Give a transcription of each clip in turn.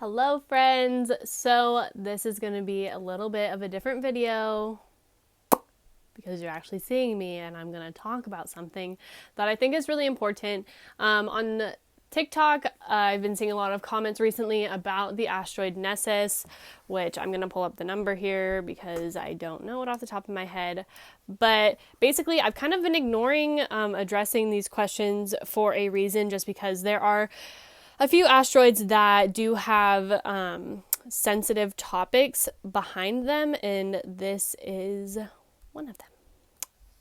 Hello friends! So this is going to be a little bit of a different video because you're actually seeing me and I'm going to talk about something that I think is really important. On TikTok, I've been seeing a lot of comments recently about the asteroid Nessus, which I'm going to pull up the number here because I don't know it off the top of my head. But basically, I've kind of been ignoring addressing these questions for a reason, just because there are a few asteroids that do have sensitive topics behind them, and this is one of them.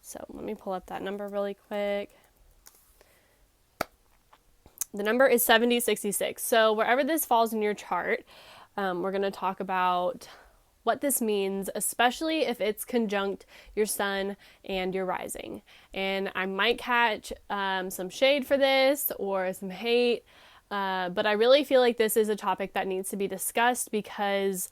So let me pull up that number really quick. The number is 7066. So wherever this falls in your chart, we're going to talk about what this means, especially if it's conjunct your sun and your rising. And I might catch some shade for this or some hate, but I really feel like this is a topic that needs to be discussed because,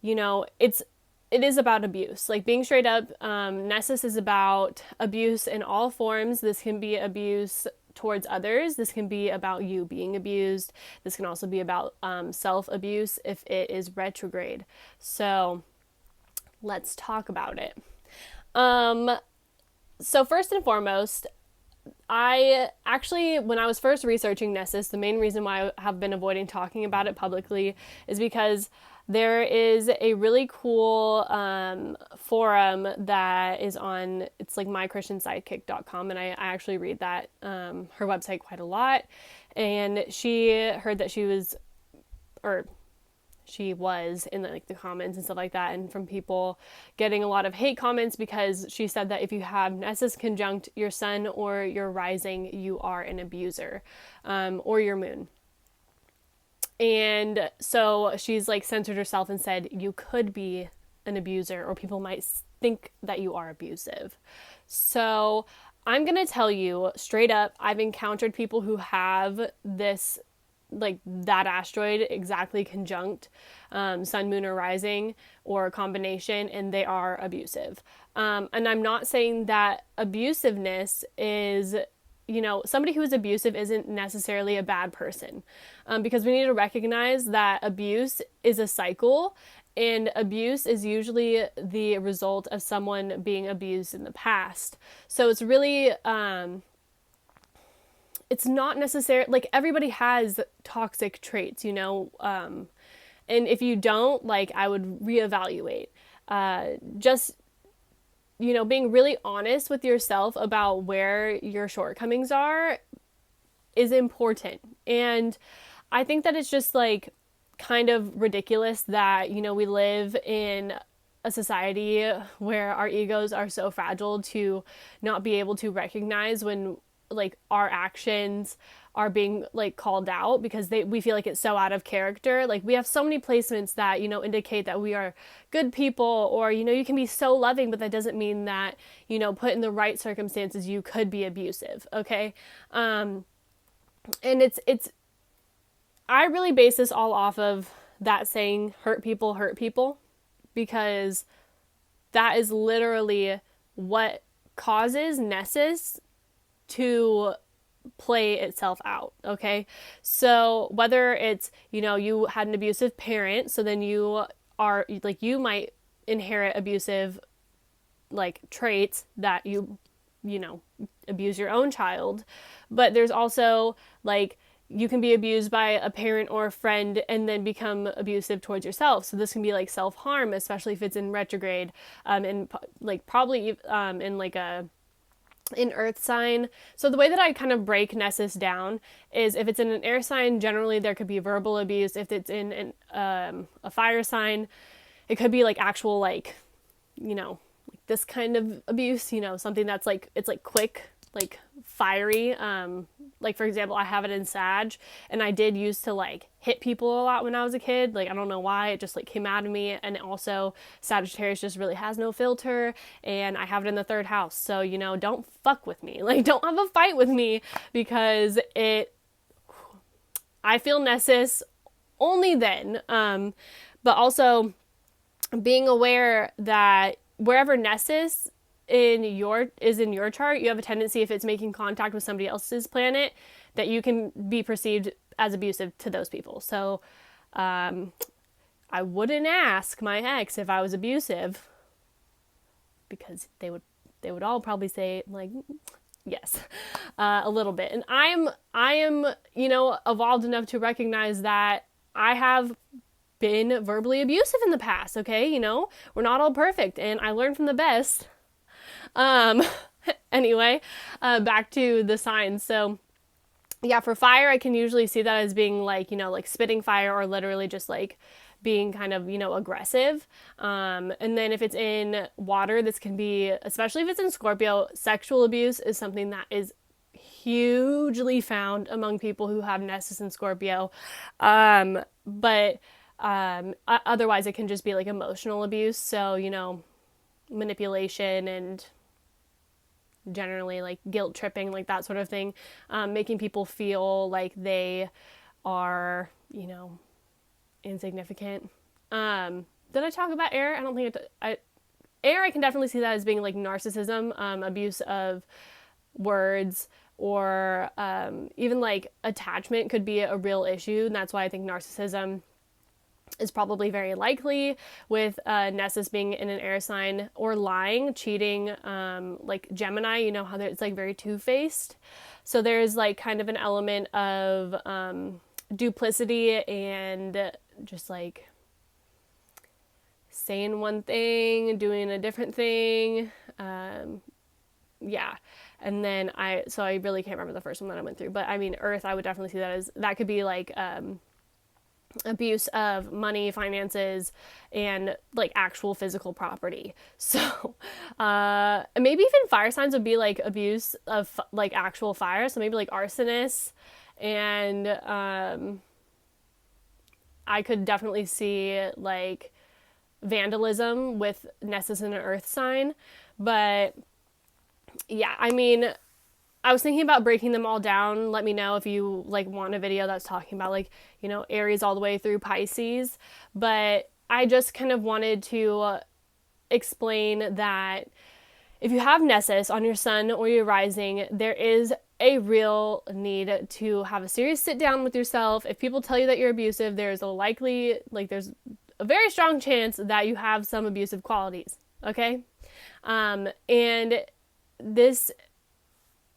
you know, it is about abuse. Like, being straight up, Nessus is about abuse in all forms. This can be abuse towards others. This can be about you being abused. This can also be about self-abuse if it is retrograde. So let's talk about it. So first and foremost, I actually, when I was first researching Nessus, the main reason why I have been avoiding talking about it publicly is because there is a really cool forum that is on, it's like mychristiansidekick.com, and I actually read that, her website, quite a lot. And she heard that she was in the comments and stuff like that, and from people getting a lot of hate comments because she said that if you have Nessus conjunct your sun or your rising, you are an abuser, or your moon. And so she's like censored herself and said you could be an abuser, or people might think that you are abusive. So I'm gonna tell you straight up, I've encountered people who have this, like, that asteroid exactly conjunct sun, moon, or rising, or a combination, and they are abusive. And I'm not saying that abusiveness is, you know, somebody who is abusive isn't necessarily a bad person, because we need to recognize that abuse is a cycle, and abuse is usually the result of someone being abused in the past. So it's really, it's not necessary, like, everybody has toxic traits, you know, and if you don't, like, I would reevaluate. Just, you know, being really honest with yourself about where your shortcomings are is important. And I think that it's just, like, kind of ridiculous that, you know, we live in a society where our egos are so fragile to not be able to recognize when, like, our actions are being, like, called out because we feel like it's so out of character. Like, we have so many placements that, you know, indicate that we are good people, or, you know, you can be so loving, but that doesn't mean that, you know, put in the right circumstances, you could be abusive. Okay. And it's I really base this all off of that saying, hurt people, because that is literally what causes Nessus to play itself out. Okay. So whether it's, you know, you had an abusive parent, so then you are, like, you might inherit abusive, like, traits that you know, abuse your own child. But there's also, like, you can be abused by a parent or a friend and then become abusive towards yourself. So this can be like self-harm, especially if it's in retrograde, and like probably in like in earth sign. So the way that I kind of break Nessus down is, if it's in an air sign, generally there could be verbal abuse. If it's in a fire sign, it could be like actual, like, you know, like this kind of abuse, you know, something that's like, it's like quick, like fiery. Like, for example, I have it in Sag, and I did used to, like, hit people a lot when I was a kid. Like, I don't know why, it just, like, came out of me. And also Sagittarius just really has no filter, and I have it in the third house. So, you know, don't fuck with me. Like, don't have a fight with me, because I feel Nessus only then. But also being aware that wherever Nessus is in your chart, you have a tendency, if it's making contact with somebody else's planet, that you can be perceived as abusive to those people. So I wouldn't ask my ex if I was abusive, because they would all probably say like, yes, a little bit. And I am, evolved enough to recognize that I have been verbally abusive in the past. Okay, we're not all perfect, and I learned from the best. Um, anyway, back to the signs. So yeah, for fire, I can usually see that as being like, like spitting fire, or literally just like being kind of, aggressive. And then if it's in water, this can be, especially if it's in Scorpio, sexual abuse is something that is hugely found among people who have Nessus in Scorpio. But otherwise, it can just be like emotional abuse. So, manipulation and generally like guilt tripping, like that sort of thing, making people feel like they are, insignificant. Did I talk about air? I don't think air, I can definitely see that as being like narcissism, abuse of words, or even like attachment could be a real issue. And that's why I think narcissism is probably very likely with Nessus being in an air sign, or lying, cheating, like Gemini, how it's like very two-faced. So there's like kind of an element of duplicity and just like saying one thing, doing a different thing. Yeah. And then I really can't remember the first one that I went through, but I mean, Earth, I would definitely see that as, that could be like, abuse of money, finances, and like actual physical property. So maybe even fire signs would be like abuse of like actual fire. So maybe like arsonists, and I could definitely see like vandalism with Nessus and an earth sign. But yeah, I mean, I was thinking about breaking them all down. Let me know if you like want a video that's talking about like, Aries all the way through Pisces. But I just kind of wanted to explain that if you have Nessus on your sun or your rising, there is a real need to have a serious sit down with yourself. If people tell you that you're abusive, there's a very strong chance that you have some abusive qualities. Okay. And this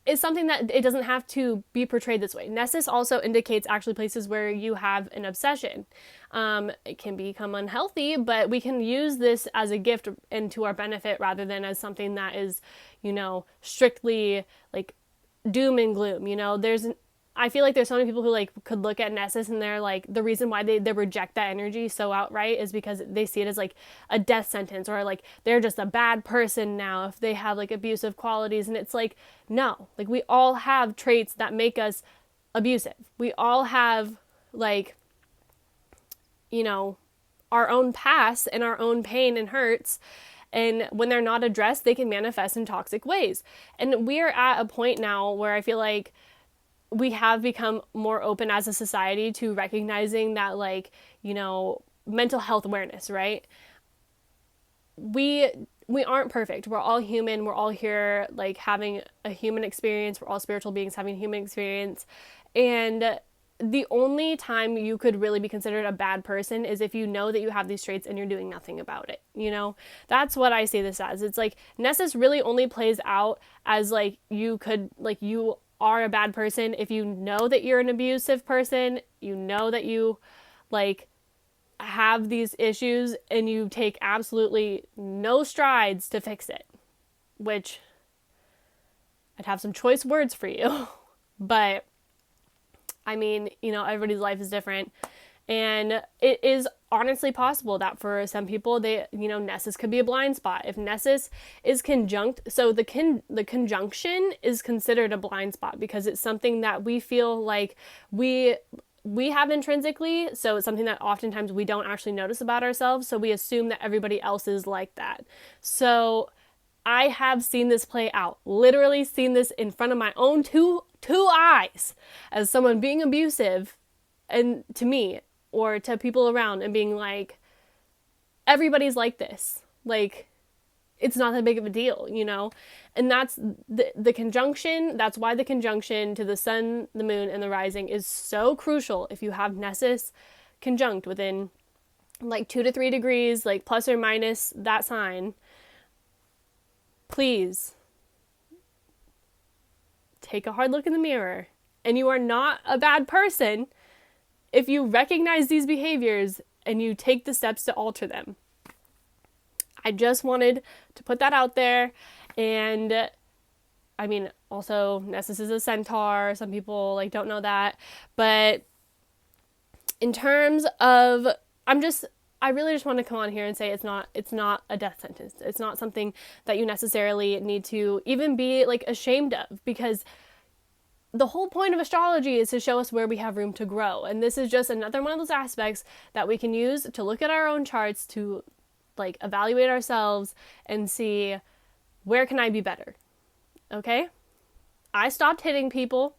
is something that it doesn't have to be portrayed this way. Nessus also indicates actually places where you have an obsession. It can become unhealthy, but we can use this as a gift and to our benefit, rather than as something that is, strictly like doom and gloom. I feel like there's so many people who like could look at Nessus and they're like, the reason why they reject that energy so outright is because they see it as like a death sentence, or like they're just a bad person now if they have like abusive qualities. And it's like, no, like we all have traits that make us abusive. We all have like, our own past and our own pain and hurts. And when they're not addressed, they can manifest in toxic ways. And we're at a point now where I feel like we have become more open as a society to recognizing that, like, mental health awareness, right? We aren't perfect. We're all human. We're all here, like, having a human experience. We're all spiritual beings having a human experience. And the only time you could really be considered a bad person is if you know that you have these traits and you're doing nothing about it. That's what I see this as. It's like Nessus really only plays out as like you are a bad person if you know that you're an abusive person, that you like have these issues, and you take absolutely no strides to fix it, which I'd have some choice words for you. But I mean, everybody's life is different, and it is honestly possible that for some people, Nessus could be a blind spot. If Nessus is conjunct, so the conjunction is considered a blind spot because it's something that we feel like we have intrinsically. So it's something that oftentimes we don't actually notice about ourselves. So we assume that everybody else is like that. So I have seen this play out, literally seen this in front of my own two eyes, as someone being abusive, and to me, or to people around, and being like, everybody's like this. Like, it's not that big of a deal, And that's the conjunction. That's why the conjunction to the sun, the moon, and the rising is so crucial if you have Nessus conjunct within like 2 to 3 degrees, like plus or minus that sign, please take a hard look in the mirror. And you are not a bad person if you recognize these behaviors and you take the steps to alter them. I just wanted to put that out there. And I mean, also Nessus is a centaur. Some people like don't know that. But in terms of, I really just want to come on here and say it's not a death sentence. It's not something that you necessarily need to even be like ashamed of, because the whole point of astrology is to show us where we have room to grow. And this is just another one of those aspects that we can use to look at our own charts, to like evaluate ourselves and see, where can I be better? Okay? I stopped hitting people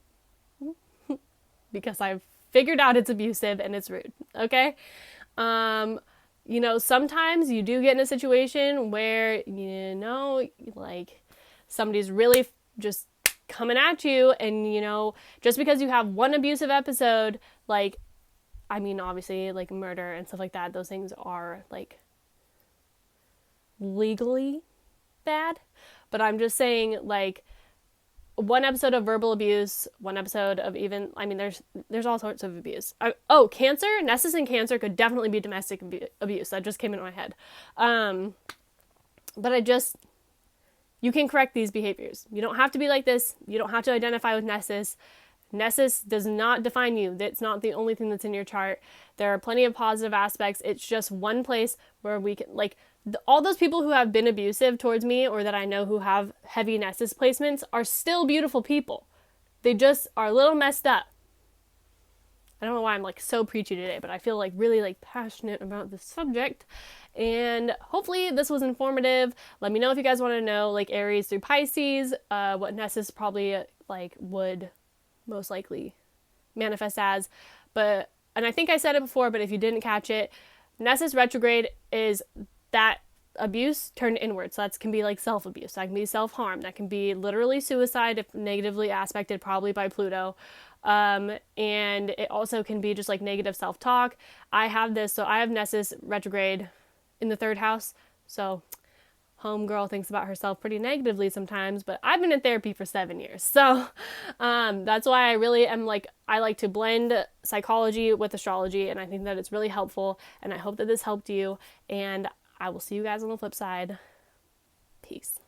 because I've figured out it's abusive and it's rude. Okay? You know, sometimes you do get in a situation where, you know, like somebody's really just coming at you, and, you know, just because you have one abusive episode, like, I mean, obviously, like murder and stuff like that, those things are like legally bad. But I'm just saying, like, one episode of verbal abuse, one episode of even, I mean, there's all sorts of abuse. Cancer, Nessus and Cancer could definitely be domestic abuse. That just came into my head. But you can correct these behaviors. You don't have to be like this. You don't have to identify with Nessus. Nessus does not define you. That's not the only thing that's in your chart. There are plenty of positive aspects. It's just one place where we can, like, all those people who have been abusive towards me, or that I know who have heavy Nessus placements, are still beautiful people. They just are a little messed up. I don't know why I'm like so preachy today, but I feel like really like passionate about this subject. And hopefully this was informative. Let me know if you guys want to know, like, Aries through Pisces, what Nessus probably like would most likely manifest as. But, and I think I said it before, but if you didn't catch it, Nessus retrograde is that abuse turned inward. So that can be like self-abuse. That can be self-harm. That can be literally suicide if negatively aspected, probably by Pluto. And it also can be just like negative self-talk. I have Nessus retrograde in the 3rd house. So homegirl thinks about herself pretty negatively sometimes, but I've been in therapy for 7 years. So that's why I really am like, I like to blend psychology with astrology, and I think that it's really helpful, and I hope that this helped you, and I will see you guys on the flip side. Peace.